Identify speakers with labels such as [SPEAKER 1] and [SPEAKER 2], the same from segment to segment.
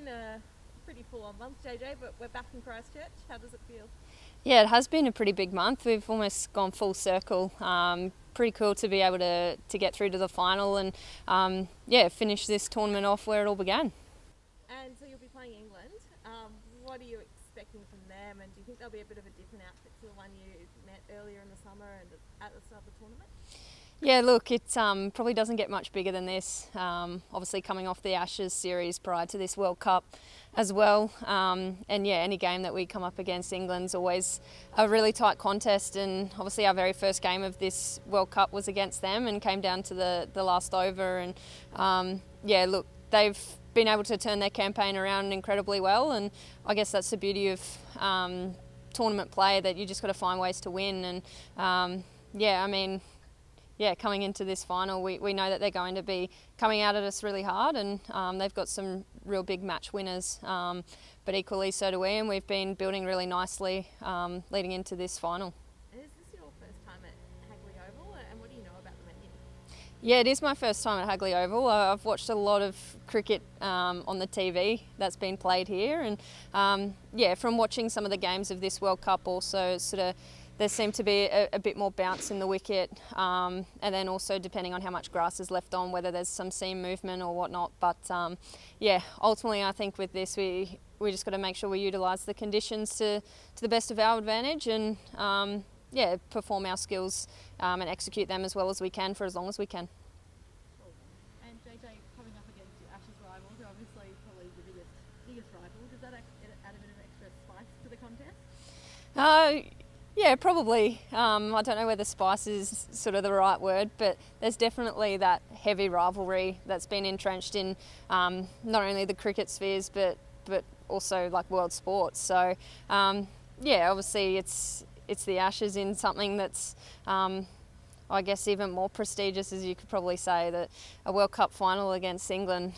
[SPEAKER 1] been a pretty full-on month, JJ, but we're back in Christchurch. How does it feel?
[SPEAKER 2] Yeah, it has been a pretty big month. We've almost gone full circle. Pretty cool to be able to get through to the final and finish this tournament off where it all began.
[SPEAKER 1] And so you'll be playing England. What are you expecting from them? And do you think they'll be a bit of a different outfit to the one you met earlier in the summer and at the start of the tournament?
[SPEAKER 2] Yeah, look, it probably doesn't get much bigger than this. Obviously coming off the Ashes series prior to this World Cup as well. Any game that we come up against England's always a really tight contest, and obviously our very first game of this World Cup was against them and came down to the last over. And look, they've been able to turn their campaign around incredibly well, and I guess that's the beauty of tournament play, that you just got to find ways to win. And coming into this final, we know that they're going to be coming out at us really hard, and they've got some real big match winners, but equally so do we, and we've been building really nicely leading into this final.
[SPEAKER 1] And is this your first time at Hagley Oval, and what do you know about the venue?
[SPEAKER 2] Yeah, it is my first time at Hagley Oval. I've watched a lot of cricket on the TV that's been played here, and from watching some of the games of this World Cup also, there seemed to be a bit more bounce in the wicket, and then also depending on how much grass is left on, whether there's some seam movement or whatnot. But ultimately I think with this we just got to make sure we utilise the conditions to the best of our advantage, and perform our skills and execute them as well as we can for as long as we can.
[SPEAKER 1] And JJ, coming up against your Ashes rivals, are obviously probably the biggest rival. Does that add a bit of extra spice to the contest?
[SPEAKER 2] Yeah, probably. I don't know whether spice is sort of the right word, but there's definitely that heavy rivalry that's been entrenched in not only the cricket spheres but also like world sports. So obviously it's the Ashes in something that's I guess even more prestigious, as you could probably say, that a World Cup final against England,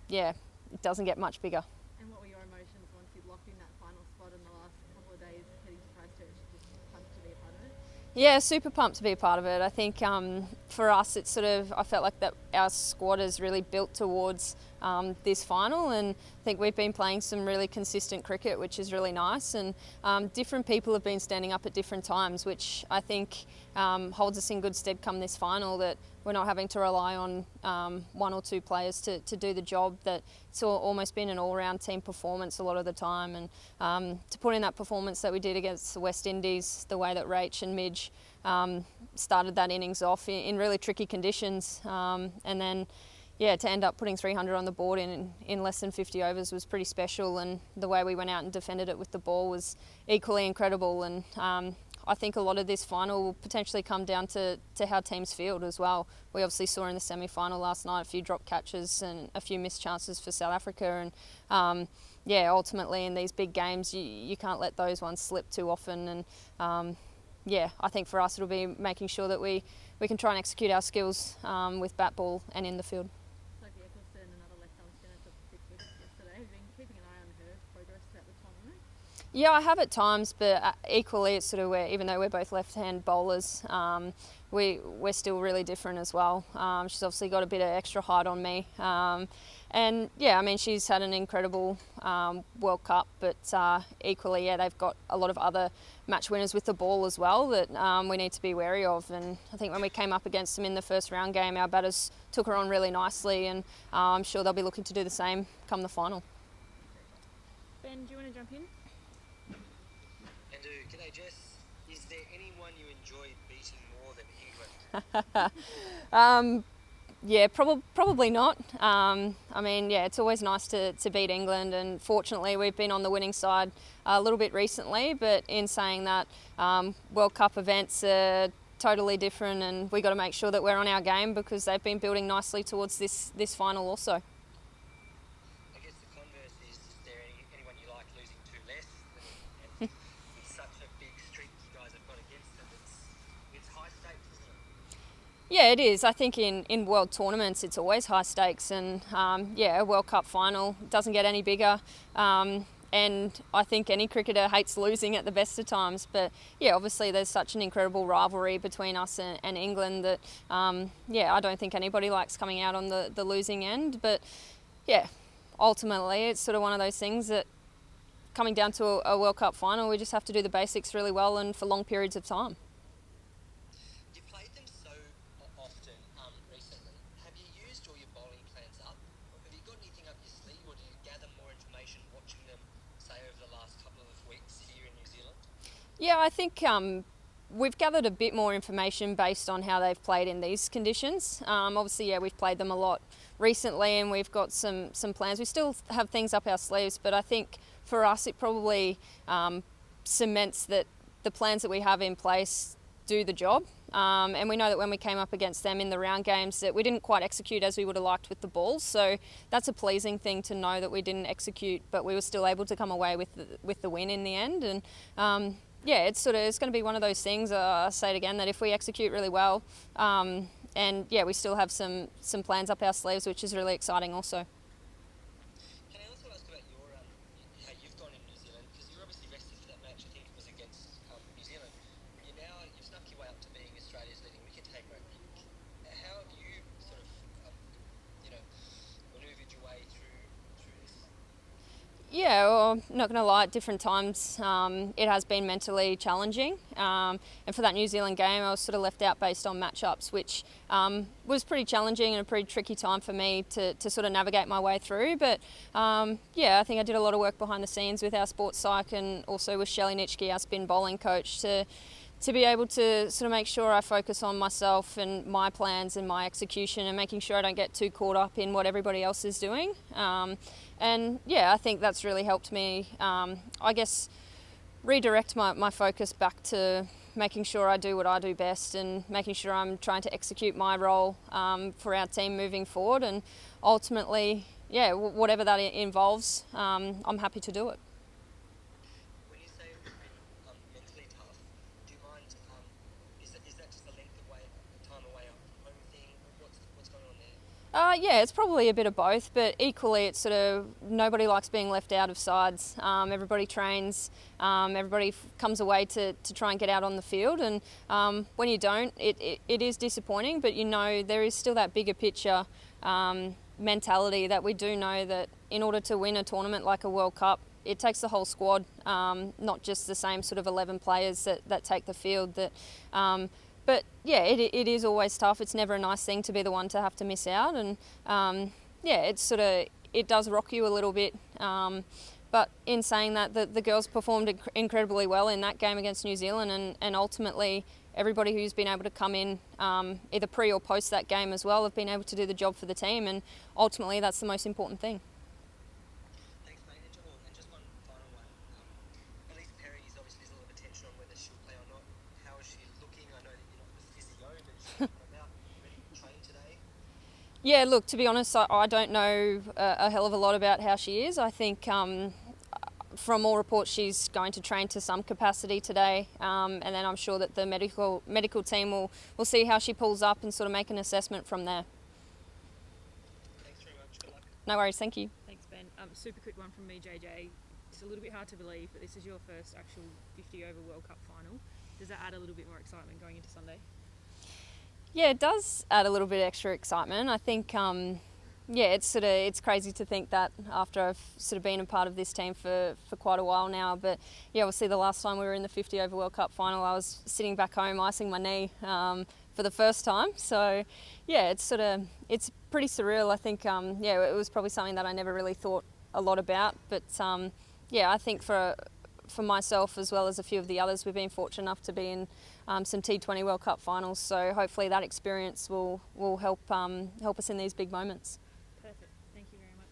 [SPEAKER 2] it doesn't get much bigger.
[SPEAKER 1] And what were your emotions once you locked in that final spot in the last couple of days heading to Christchurch? Just pumped to be a part of it?
[SPEAKER 2] Yeah, super pumped to be a part of it. I think for us, it's I felt like that our squad is really built towards this final, and I think we've been playing some really consistent cricket, which is really nice, and different people have been standing up at different times, which I think holds us in good stead come this final, that we're not having to rely on one or two players to do the job, that it's almost been an all-round team performance a lot of the time, and to put in that performance that we did against the West Indies, the way that Rach and Midge started that innings off in really tricky conditions, and then to end up putting 300 on the board in less than 50 overs was pretty special, and the way we went out and defended it with the ball was equally incredible. And I think a lot of this final will potentially come down to how teams field as well. We obviously saw in the semi-final last night a few drop catches and a few missed chances for South Africa, and ultimately in these big games you can't let those ones slip too often. And I think for us it'll be making sure that we can try and execute our skills with bat, ball and in the field. Yeah, I have at times, but equally it's where, even though we're both left-hand bowlers, we're still really different as well. She's obviously got a bit of extra height on me. She's had an incredible World Cup, but equally, they've got a lot of other match winners with the ball as well that we need to be wary of. And I think when we came up against them in the first round game, our batters took her on really nicely, and I'm sure they'll be looking to do the same come the final.
[SPEAKER 1] Ben, do you want to jump in?
[SPEAKER 3] G'day Jess, is there anyone you enjoy beating more than England?
[SPEAKER 2] Probably not. It's always nice to beat England, and fortunately we've been on the winning side a little bit recently, but in saying that, World Cup events are totally different, and we've got to make sure that we're on our game because they've been building nicely towards this final also.
[SPEAKER 3] Anyone you like losing to less? And it's such a big streak you guys have got against them. It's high stakes, isn't it?
[SPEAKER 2] Yeah, it is. I think in world tournaments it's always high stakes, and a World Cup final doesn't get any bigger. And I think any cricketer hates losing at the best of times. But obviously there's such an incredible rivalry between us and England that I don't think anybody likes coming out on the losing end. But ultimately it's sort of one of those things that coming down to a World Cup final, we just have to do the basics really well and for long periods of time.
[SPEAKER 3] You've played them so often recently. Have you used all your bowling plans up? Have you got anything up your sleeve, or do you gather more information watching them, say, over the last couple of weeks here in New Zealand?
[SPEAKER 2] Yeah, I think we've gathered a bit more information based on how they've played in these conditions. Obviously, yeah, we've played them a lot recently and we've got some plans. We still have things up our sleeves, but I think for us it probably cements that the plans that we have in place do the job. And we know that when we came up against them in the round games that we didn't quite execute as we would have liked with the balls. So that's a pleasing thing to know that we didn't execute, but we were still able to come away with the win in the end. And yeah, it's going to be one of those things, I'll say it again, that if we execute really well, and yeah, we still have some plans up our sleeves, which is really exciting also.
[SPEAKER 3] Can I also ask about how you've gone in New Zealand? Because you're obviously rested for that match, I think it was against New Zealand. You've snuck your way up to being Australia's leading wicket taker, I think. How have you sort of, manoeuvred your way through this?
[SPEAKER 2] Yeah, well, not going to lie, at different times it has been mentally challenging. And for that New Zealand game, I was sort of left out based on matchups, which was pretty challenging and a pretty tricky time for me to sort of navigate my way through. But yeah, I think I did a lot of work behind the scenes with our sports psych and also with Shelley Nitschke, our spin bowling coach, to be able to sort of make sure I focus on myself and my plans and my execution and making sure I don't get too caught up in what everybody else is doing. And yeah, I think that's really helped me, I guess, redirect my focus back to making sure I do what I do best and making sure I'm trying to execute my role for our team moving forward. And ultimately, yeah, whatever that involves, I'm happy to do it.
[SPEAKER 3] When you say it's been mentally tough, do you mind, is that just the length of time away from home thing? What's going on there?
[SPEAKER 2] Yeah, it's probably a bit of both, but equally it's sort of nobody likes being left out of sides. Everybody trains, everybody comes away to try and get out on the field, and when you don't, it is disappointing, but you know there is still that bigger picture mentality that we do know that in order to win a tournament like a World Cup, it takes the whole squad, not just the same sort of 11 players that take the field. But yeah, it is always tough. It's never a nice thing to be the one to have to miss out, and yeah, it does rock you a little bit. But in saying that, the girls performed incredibly well in that game against New Zealand, and ultimately everybody who's been able to come in either pre or post that game as well have been able to do the job for the team, and ultimately that's the most important thing.
[SPEAKER 3] Thanks, mate. And just one final one. Ellyse Perry's obviously there's a lot of attention on whether she'll play or not. How is she looking? I know that you're not the physio, but is she about ready to train today?
[SPEAKER 2] Yeah, look, to be honest, I don't know a hell of a lot about how she is. I think from all reports she's going to train to some capacity today, and then I'm sure that the medical team will see how she pulls up and sort of make an assessment from there.
[SPEAKER 3] Thanks very much. Good luck.
[SPEAKER 2] No worries, thank you.
[SPEAKER 4] Thanks, Ben. Super quick one from me, JJ. It's a little bit hard to believe, but this is your first actual 50 over World Cup final. Does that add a little bit more excitement going into Sunday?
[SPEAKER 2] Yeah, it does add a little bit extra excitement. I think, yeah, it's crazy to think that after I've sort of been a part of this team for quite a while now. But yeah, obviously the last time we were in the 50 over World Cup final, I was sitting back home icing my knee for the first time. So yeah, it's pretty surreal. I think, yeah, it was probably something that I never really thought a lot about. But yeah, I think for myself as well as a few of the others, we've been fortunate enough to be in some T20 World Cup finals. So hopefully that experience will help us in these big moments.
[SPEAKER 4] Perfect. Thank you very much.